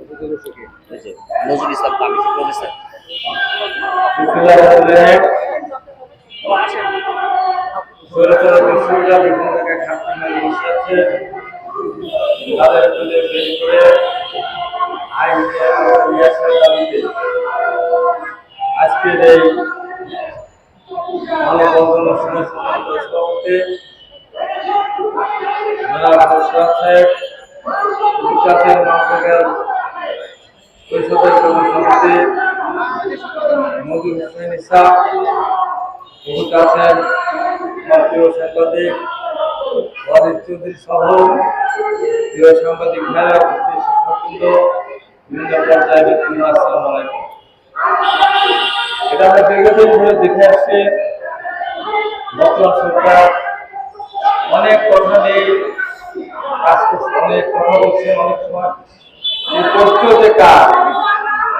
Nazrul Islam Tamim professor. আজকের এই মানববন্ধন সভাপতি বিকাশের মানবের পরিষদের সভাপতি মজিদ হোসেন ইসা, উপস্থিত আছেন প্রিয় সাংবাদিক ওয়াজিদ চৌধুরী সহ প্রিয় সাংবাদিক ভাইরা, উপস্থিত শিক্ষকবৃন্দ, বিভিন্ন পর্যায়ে ব্যক্তিবৃন্দ, আসসালামু আলাইকুম। এটা আমরা দীর্ঘদিন ধরে দেখে আসছি, বর্তমান সরকার অনেক কথা নিয়ে কাজ করছে, অনেক কথা বলছে, অনেক সময় যে করতেও যে কাজ,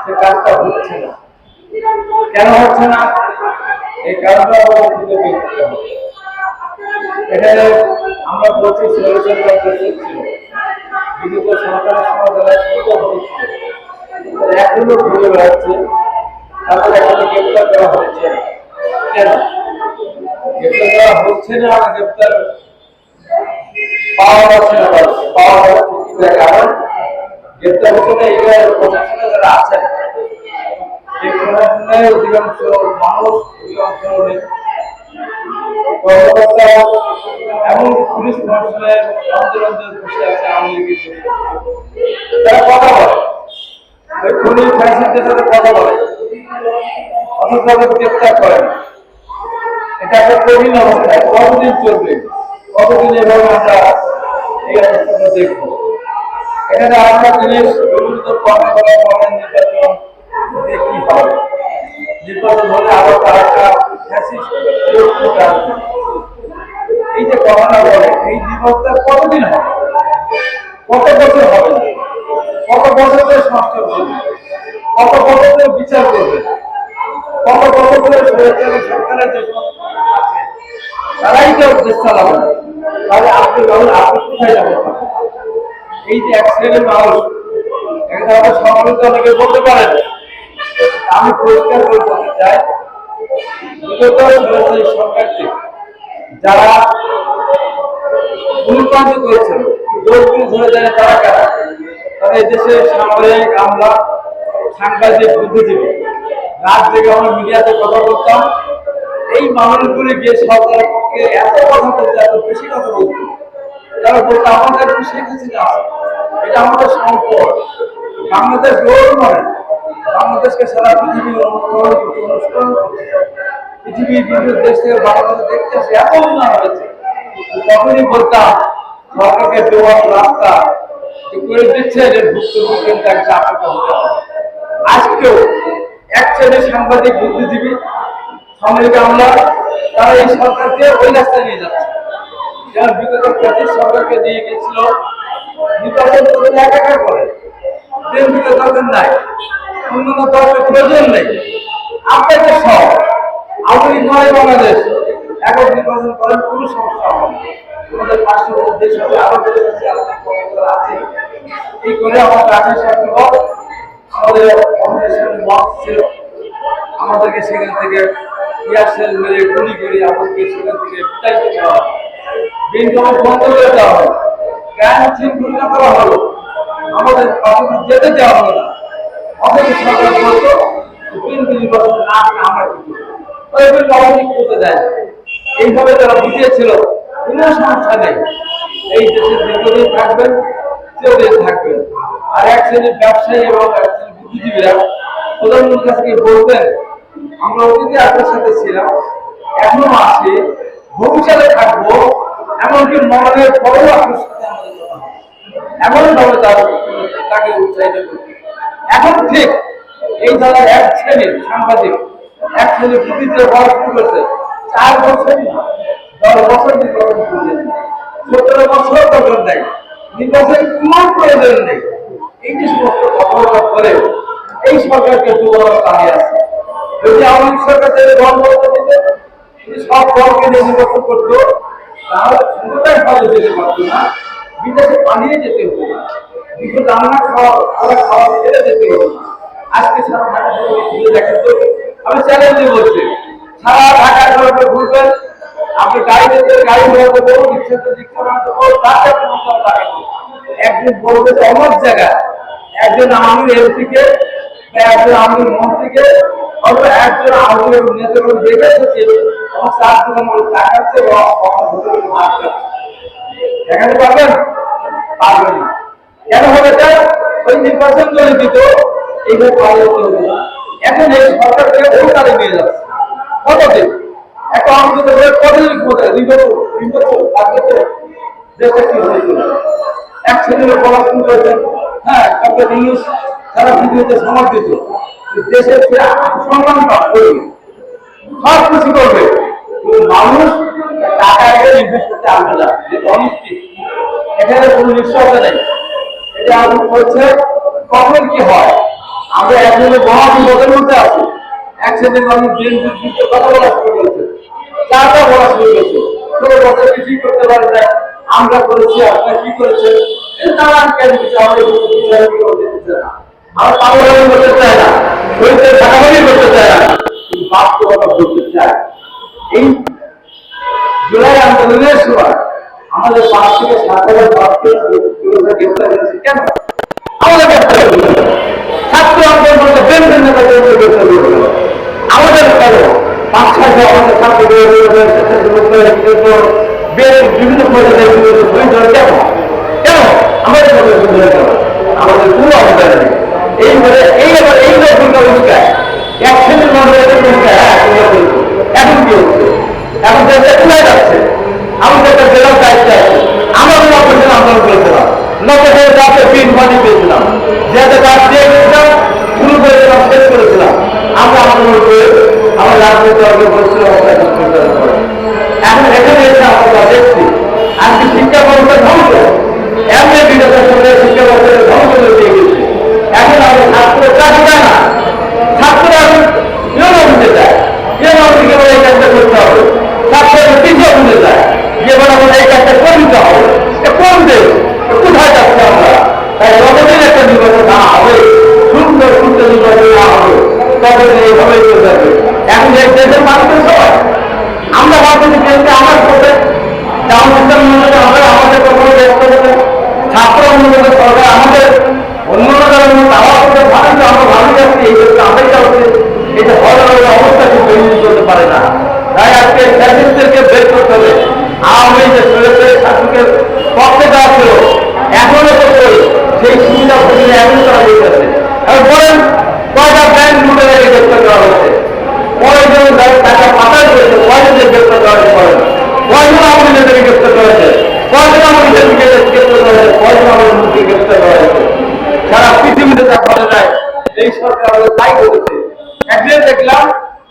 সে কাজটা হচ্ছে না। কেন হচ্ছে না এই কারণটা এখানে আমরা বলছি সলিউশন ছিল বিগত সরকারের সময় যারা সুবিধা হয়েছিল এখনো ঘুরে বেড়াচ্ছে, তাদের এখনো গ্রেপ্তার করা হচ্ছে না। কেন গ্রেপ্তার করা হচ্ছে না? গ্রেপ্তার পাওয়া যাচ্ছে না, পাওয়া যাচ্ছে কারণ গ্রেপ্তার হচ্ছে না। এবার প্রশাসনে যারা আছেন, এই প্রশাসনের অধিকাংশ মানুষ, অধিকাংশ কর্মকর্তা এমন পুলিশ প্রশাসনের অন্তরঞ্জন বসে আছে আওয়ামী লীগের, তারা কথা বলে, ওই খুনি ফ্যাসিস্টদের সাথে কথা বলে, অথচ তাদের গ্রেপ্তার করে না। এটা একটা কঠিন অবস্থায় কতদিন চলবে, কতদিন এভাবে আমরা এই অবস্থাটা দেখবো। এখানে আমরা জিনিস বিভিন্ন কথা বলেন নির্বাচন কি হবে, নির্বাচন হলে আবার তার একটা এই যে কথাটা বলে, এই নির্বাচনটা কতদিন হবে, কত বছর হবে, কত বছর ধরে সংস্কার করবে, কত বছর ধরে বিচার করবে, কত বছর ধরে সরকারের যে আছে তারাই তো দেশ চালাবে। তাহলে আপনি কোথায় যাবেন? এই যে এক শ্রেণীর মানুষ, এখানে আমরা সম্মানিত অনেকে বলতে পারেন, আমি পরিষ্কার করে বলতে চাই, সরকারকে যারা ভুলপ্রান্ত করেছেন, দোষগুলি ধরে যায় তারা কারা? তারা এই দেশের সামরিক আমলা, সাংবাদিক, বুদ্ধিজীবী। রাত জেগে আমরা মিডিয়াতে কথা বলতাম, এই মানুষগুলি গিয়ে সরকারের পক্ষে এত কথা বলতে, এত বেশি কথা বলতো, তারা বলতো আমাদের শেখ হাসিনা আছে, এটা আমাদের সম্পদ, বাংলাদেশ গৌরব নয়, বাংলাদেশকে সারা পৃথিবী অনুসরণ করছে, পৃথিবীর বিভিন্ন দেশ থেকে বাংলাদেশ দেখতে এত উন্নয়ন হয়েছে। তখনই বলতাম সরকারকে দেওয়ার রাস্তা করে দিচ্ছে, যে ভুক্তভোগী একটা আপনাকে হতে হবে। আজকেও এক শ্রেণীর সাংবাদিক, বুদ্ধিজীবী, সামরিক আমলা, তারা এই সরকারকে ওই রাস্তায় নিয়ে যাচ্ছে। যেমন বিগত ব্রিটিশ সরকারকে দিয়ে গেছিল নির্বাচন করে একাকার করে, বিএনপিকে দরকার নাই, অন্যান্য দলের প্রয়োজন নেই, আপনাদের সব আওয়ামী নয় বাংলাদেশ একক নির্বাচন করেন, কোনো সমস্যা হবে না। আমাদের পার্শ্ববর্তী দেশ হবে, আরো দেশ আছে, আছে। এই করে আমাদের 28 অক্টোবর আমাদের মত ছিল, আমাদেরকে সেখান থেকে ইয়ারসেল মেরে গুলি করে আমাদেরকে সেখান থেকে বিদায় করতে হবে, বিএনপি বন্ধ করে দেওয়া হবে, কেন ঠিক ঘোষণা করা হলো, আমাদের পাশে যেতে দেওয়া হলো না। অথচ সরকার বলতো বিএনপি নির্বাচন না আমরা করতে দেয়। এইভাবে তারা বুঝিয়েছিল কোনো সমস্যা নেই, এই দেশে দীর্ঘদিন থাকবেন, চিরদিন থাকবেন। আর এক শ্রেণীর ব্যবসায়ী এবং এক শ্রেণীর বুদ্ধিজীবীরা প্রধানমন্ত্রীর কাছে বলতেন, আমরা অতীতে আপনার সাথে ছিলাম, এখনো আছি, ভবিষ্যতে থাকবো, এমনকি মরণের পরেও আপনার সাথে আমাদের কথা হবে, এমন ভাবে তাকে উৎসাহিত করতে। এখন ঠিক এই যারা এক শ্রেণীর সাংবাদিক, এক শ্রেণীর বুদ্ধিজীবী বলা শুরু করেছে, 4 বছর না 10 বছর নির্বাচন করলেন, 17 বছর দরকার নেই, নির্বাচন কোনো প্রয়োজন নেই। এই যে সমস্ত কথাবার্তা করে এই সরকারকে দুবার দাঁড়িয়ে আছে। যদি আওয়ামী সরকার বন্ধ করতে দিতে, সব দলকে নিয়ে নির্বাচন করতো, তাহলে ক্ষমতায় ভালো যেতে পারতো না, বিদেশে পালিয়ে যেতে হতো না। কিন্তু রান্না খাওয়া আমরা খাওয়া ছেড়ে যেতে হবে না। আজকে সারা ঢাকা শহরে ঘুরে দেখেন তো, আমি চ্যালেঞ্জে বলছি, সারা ঢাকা শহরে ঘুরবেন, আপনি গাড়িতে গাড়ি ঘোড়াতে বড় রিক্সাতে রিক্সা বানাতে বড় তাতে কোনো লাগে না। একদিন বলবে যে অমর জায়গায় একজন আমির এমপিকে বা একজন আমির মন্ত্রীকে অথবা একজন আমির নেতাকে দেখেছে যে আমার চার দোকান টাকাচ্ছে বা ভাত খাচ্ছে, দেখাতে পারবেন? পারবেন না। কেন হবে চাই? ওই নির্বাচন করে দিত এইভাবে পালন করবে না। এখন এই সরকার থেকে বহু তালে নিয়ে যাচ্ছে কতদিন একটা অন্তত কতদিন কোথায় 2 বছর 3 বছর 5 বছর দেশে কি হয়েছিল এক ছেলের পড়াশোনা করেছেন, হ্যাঁ ডক্টর ইউনুস সারা পৃথিবীতে সমর্থিত, দেশের সম্মান করবে, সব কিছু করবে, মানুষ টাকা এখানে ইনভেস্ট করতে আসবে না, যেটা অনিশ্চিত, এখানে কোনো নিশ্চয়তা নেই। এটা এখন হচ্ছে কখন কি হয়, আমরা একজনের মহা বিপদের মধ্যে আছি। এক শ্রেণীর মানুষ বিএনপির কথা বলা শুরু করেছে, চারটা বলা শুরু করেছে, 16 বছর কিছুই করতে পারে না, আমরা করেছি আপনারা কি করেছেন, নানান কেন কিছু আমরা করতে না, আমরা পাগলামি করতে চাই না, শরীরে ভাগাভাগি করতে চাই না, কিন্তু বাস্তবতা বলতে চাই। এই জুলাই আন্দোলনের সময় আমাদের 5 থেকে 7,000 বাপকে গ্রেফতার করেছে, কেন আমাদের গ্রেফতার করেছে? ছাত্র আন্দোলন বেঞ্চের নেতাদের গ্রেফতার করেছে, আমাদের কেন 5-6 আমাদের ছাত্র বিভিন্ন পর্যায়ে কেন কেন আমাদের আমাদের পুরো অবদান নেই। এইভাবে এইবার এই ভূমিকা ভূমিকায় এক শ্রেণীর মানুষের ভূমিকায় এখন কি হচ্ছে, এখন দেশে কোথায় যাচ্ছে? আমাদের একটা জেলার দায়িত্ব আছে, আমরা 90 আন্দোলন করেছিলাম, 90 রাতে 3 মানি পেয়েছিলাম, যেটা কাজ দিয়েছিলাম শুরু করেছিলাম, শেষ করেছিলাম, আমরা আন্দোলন করে আমার রাজনৈতিক অর্জন করেছিলাম। এখন এখানে এসে আমরা দেখছি আজকে শিক্ষা ব্যবস্থা ধ্বংস, এমনি বিদেশের সঙ্গে শিক্ষা ব্যবস্থা ধ্বংস করে দিয়ে গেছে। এখন আমাদের ছাত্ররা চাকরি দেয় না, ছাত্ররা নিয়ম বুঝতে চায়, নিয়ম থেকে এই কাজটা করতে হবে, ছাত্ররা তৃতীয় বুঝতে চায় যে আমাদের এই কাজটা করে দিতে হবে। কোন দেশ, কোথায় যাচ্ছে আমরা? তাই যতদিন একটা নির্বাচন না হবে, সুন্দর সুন্দর নির্বাচন না হবে, ততদিন এইভাবেই চলে যাবে। এখন এই দেশের মানুষের সবাই আমরা ভাবতেছি কেন্দ্রে আমার করবে, আমরা আমাদের কখনো ব্যস্ত করবে, ছাত্র অনুমোদন সরকার আমাদের অন্যরা আওয়াজ করতে পারেন, আমরা ভালো যাচ্ছি, এই জন্য আমরাই যাচ্ছি, এটা ভালো অবস্থা কিন্তু তৈরি করতে পারে না। তাই আজকে ফ্যাসিস্টদেরকে বের করতে হবে। আওয়ামী যে শাসকের পক্ষে দেওয়া ছিল, এখনো তো সেই সুবিধা ভোগী এখন তারা দিতেছে। এখন বলেন কয়টা ব্যাংক লুটে রেখে গ্রেপ্তার করা হয়েছে, কয়জন টাকা পাচার করেছে, কয়জনদের গ্রেপ্তার করা হয়েছে, বলেন কয়জন আওয়ামী নেতাকে গ্রেপ্তার করা হয়েছে, কয়জন আওয়ামী নেতাকে গ্রেপ্তার করা হয়েছে, কয়জন আওয়ামী নেতাকে গ্রেপ্তার করা হয়েছে? সারা পৃথিবীতে যা ঘটে যায় এই সরকার আমাদের তাই করেছে। একদিন দেখলাম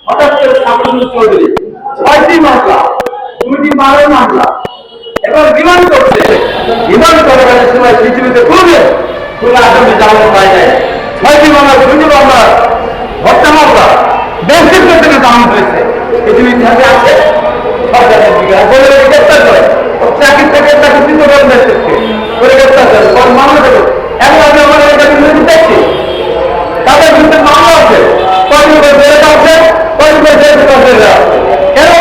হঠাৎ করে শামসুল চৌধুরী 6টি মামলা, 2টি মারের মামলা, এবার বিমান করছে, বিমান করার সময় পৃথিবীতে খুলবে খুলে আসামি জামানত পায় যায়, 6টি মামলা, 2টি মামলা হত্যা মামলা, ব্যক্তিত্ব থেকে জামানত হয়েছে, পৃথিবীর ইতিহাসে আছে। সরকারের দিকে বলে গ্রেপ্তার করে, চাকরি থেকে চাকরি করেন ব্যক্তিত্বকে করে গ্রেপ্তার করে মামলা দেবে। এখন আমি আমাদের এটা বিরোধী দেখছি, তাদের বিরুদ্ধে মামলা আছে, কয়েকজন বেড়ে আছে, কয়েকজন আছে। কেন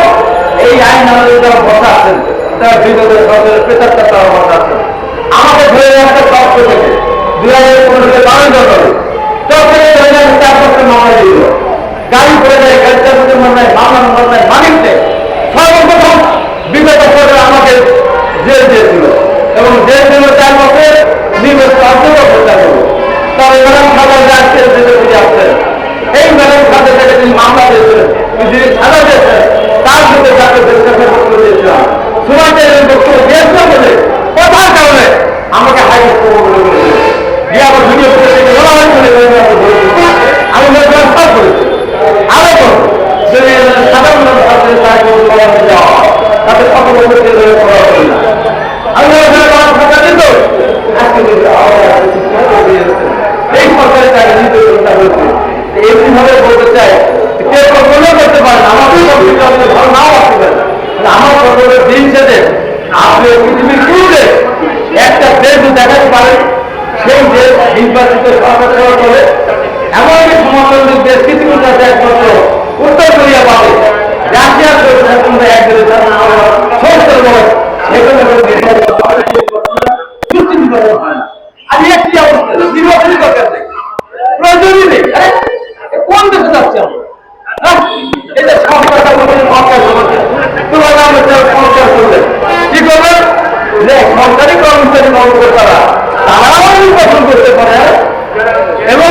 এই আইন আমাদের যারা বসা আছেন তারা বিরোধী সরকারের প্রেতারটা তারা বসা আছেন। আমাদের ধরে রাখতে তথ্য থেকে 2015-12 করে চক্রে 4 বছর মামলা দিল, গাড়ি করে যায়, গাড়ি চালকের মামলায় মামলা মামলায় মালিক নেই। সর্বপ্রথম বিগত সরকার আমাকে জেল দিয়েছিল এবং জেল দিল 4 বছর, নির্বাচন হত্যা করবো। তবে ম্যাডাম খাবার আসছে ফিরে আসছেন, এই ম্যাডাম খাদের থেকে তিনি মামলা দিয়েছিলেন, যিনি সাজা দিয়েছেন তার মধ্যে যাকে বক্তব্য দিয়েছিলাম, সমাজের বক্তব্য দিয়েছিলাম বলে কথার কারণে আমাকে হাইকোর্ট বলে বলেছিলেন, দিয়ে আমার ভিডিও করে আমি সব করেছি। আরো করবো যদি সাধারণ যাওয়া তাদের কত বছর করা হবে না, আমি টাকা দিত আজকে এই সরকারের টাকা দিতে হয়েছে। এইভাবে বলতে চাই কেউ কল্পনা করতে পারেন আমাদের ভালো নাও আসতে পারে, আমার সরকারের দিন শেষে আপনি পৃথিবীর পুরুষে একটা দেশ দেখাতে পারেন, সেই যারা তারাও নির্বাচন করতে পারে এবং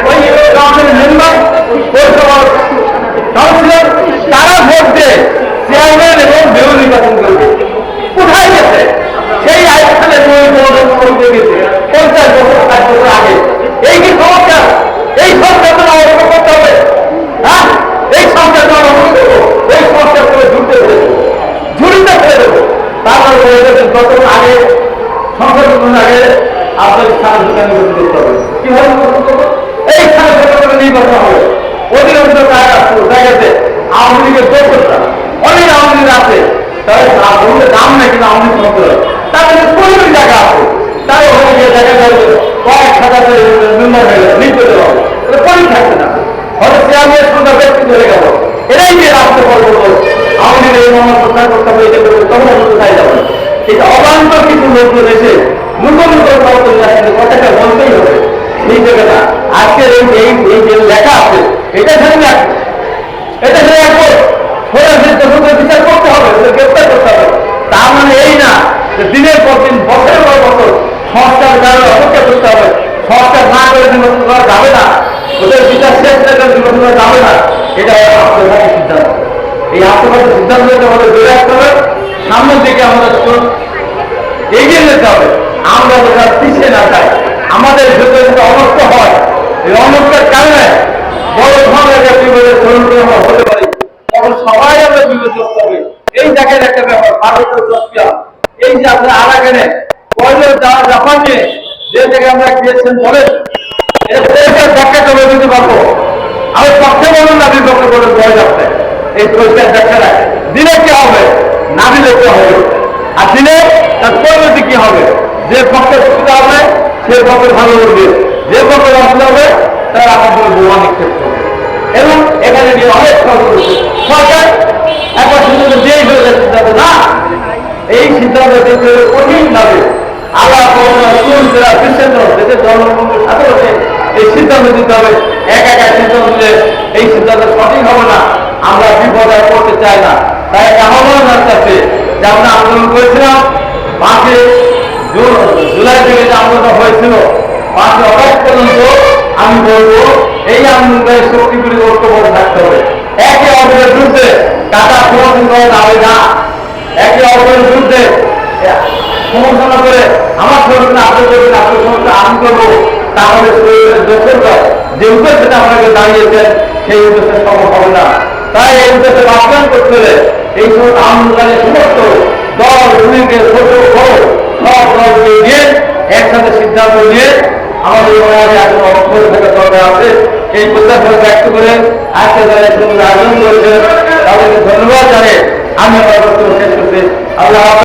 ওই কাউন্সিলের মেম্বার পৌরসভার কাউন্সিলর তারা ভোট দিয়ে চেয়ারম্যান এবং মেয়র নির্বাচন করবে। কোথায় গেছে সেই আইনখানে গেছে 50 বছর 60 বছর আগে? এই কি সমস্যা? এই সমস্যা তো অবশ্য করতে হবে। হ্যাঁ, এই সমস্যা তো অবশ্য করবো, এই সমস্যা করে ঝুড়তে ফেলে দেবো, ঝুড়িতে ফেলে দেবো। তারপরে বলে দেবেন কতক্ষণ আগে সংসদ আগে আপনার স্থানে নির্বাচন করতে হবে। কিভাবে নির্বাচন করবো? এই স্থানে নির্বাচন হবে। অধিকাংশ জায়গাতে আওয়ামী লীগের যোগ্যতা অনেক আওয়ামী লীগ আছে, তাহলে দাম নেই কিন্তু আওয়ামী লীগ মন্ত্রী হয়, তাদের প্রচুর জায়গা আছে, তারা ওখানে গিয়ে জায়গা যাবে কয়েক হাজার মেম্বার হয়ে গেল নির্বাচন হবে, পরি থাকছে না, হয়তো চেয়ারম্যানের সংখ্যা ব্যক্তি হয়ে গেল। এরাই যে রাস্তা করবো আওয়ামী লীগের এই মামলা প্রত্যাহার করতে হবে, এটা করবে, তখন কোথায় যাবে? এটা অবান্তর কিছু লোকজন এসে নতুন নতুন কথাটা বলতেই হবে। এই জায়গাটা আজকের এই যে লেখা আছে এটা ধরে রাখবে, এটা ধরে রাখবো, বিচার করতে হবে, গ্রেপ্তার করতে হবে। তার মানে এই না যে দিনের পর দিন বছরের পর বছর সংস্কার কারণে অপেক্ষা করতে হবে, সংস্কার না করে নির্বাচন করা যাবে না, ওদের বিচার শেষ করে নির্বাচন করা যাবে না। এটা আত্মঘাতী সিদ্ধান্ত। এই আত্মঘাতী সিদ্ধান্ত আমাদের ধরে রাখতে হবে, সামনের দিকে আমাদের এগিয়ে যেতে হবে। আমরা যেটা পিছিয়ে না চাই, আমাদের ভেতরে যদি অনর্থ হয়, এই অনর্থের কারণে বড় ধরনের একটা বিপদের সম্মুখীন আমরা হতে পারি, তখন সবাই আমরা বিপদগ্রস্ত হবে। এই জায়গায় একটা ব্যাপার ভারতের জনপ্রিয়, এই যে আপনার আরাকানে পয়লা জাপান নিয়ে যে জায়গায় আমরা গিয়েছেন বলেন, এর ব্যাখ্যা করে দিতে পারবো। আমি পক্ষে বলুন না বিপক্ষে বলুন, ভয় যাচ্ছে এই পরিষ্কার ব্যাখ্যাটা দিলে কি হবে, না দিলে কি হবে, আর দিলে তার পরিণতি কি হবে? যে পক্ষের সুবিধা হবে সে পক্ষে ভালো করবে, যে পক্ষের অসুবিধা হবে তার আমাদের বোমা নিক্ষেপ করবে। এবং এখানে নিয়ে অনেক সরকার একবার সিদ্ধান্ত দিয়েই হয়ে যাচ্ছে সিদ্ধান্ত না, এই সিদ্ধান্ত দিতে কঠিন ভাবে আল্লাহ দেশের জনগণের সাথে সাথে এই সিদ্ধান্ত দিতে হবে। এক একা সিদ্ধান্ত দিলে এই সিদ্ধান্ত সঠিক হবে না, আমরা বিপদে করতে চাই না। তাই আহ্বান আছে যে আমরা আন্দোলন করেছিলাম 5 জুলাই থেকে যে আন্দোলন হয়েছিল 5 অগাস্ট পর্যন্ত, আমি বলবো এই আন্দোলনের শক্তিগুলি ঐক্যবদ্ধ থাকতে হবে। একে অপরের বিরুদ্ধে টাকা সমর্থন করা যাবে না, একে অপরের বিরুদ্ধে সমালোচনা করে আমার শরীরটা আপনি করবেন, আপনার শরীরটা আমি করবো, তাহলে শরীরের দোষের যে উদ্দেশ্যটা আপনাকে দাঁড়িয়েছেন সেই উদ্দেশ্যে সম্ভব হবে না। তাই এই উদ্দেশ্যে বাস্তবায়ন করতে হলে এই সমস্ত আন্দোলনের সমস্ত দল গুলিকে ছোট বড় সব দলকে নিয়ে একসাথে সিদ্ধান্ত নিয়ে আমাদের এখন অক্ষর থাকা দরকার আছে। এই প্রত্যাশা ব্যক্ত করে আজকে যারা আয়োজন করেছেন তাদেরকে ধন্যবাদ জানিয়ে আমি আমার বক্তব্য শেষ করতে আল্লাহ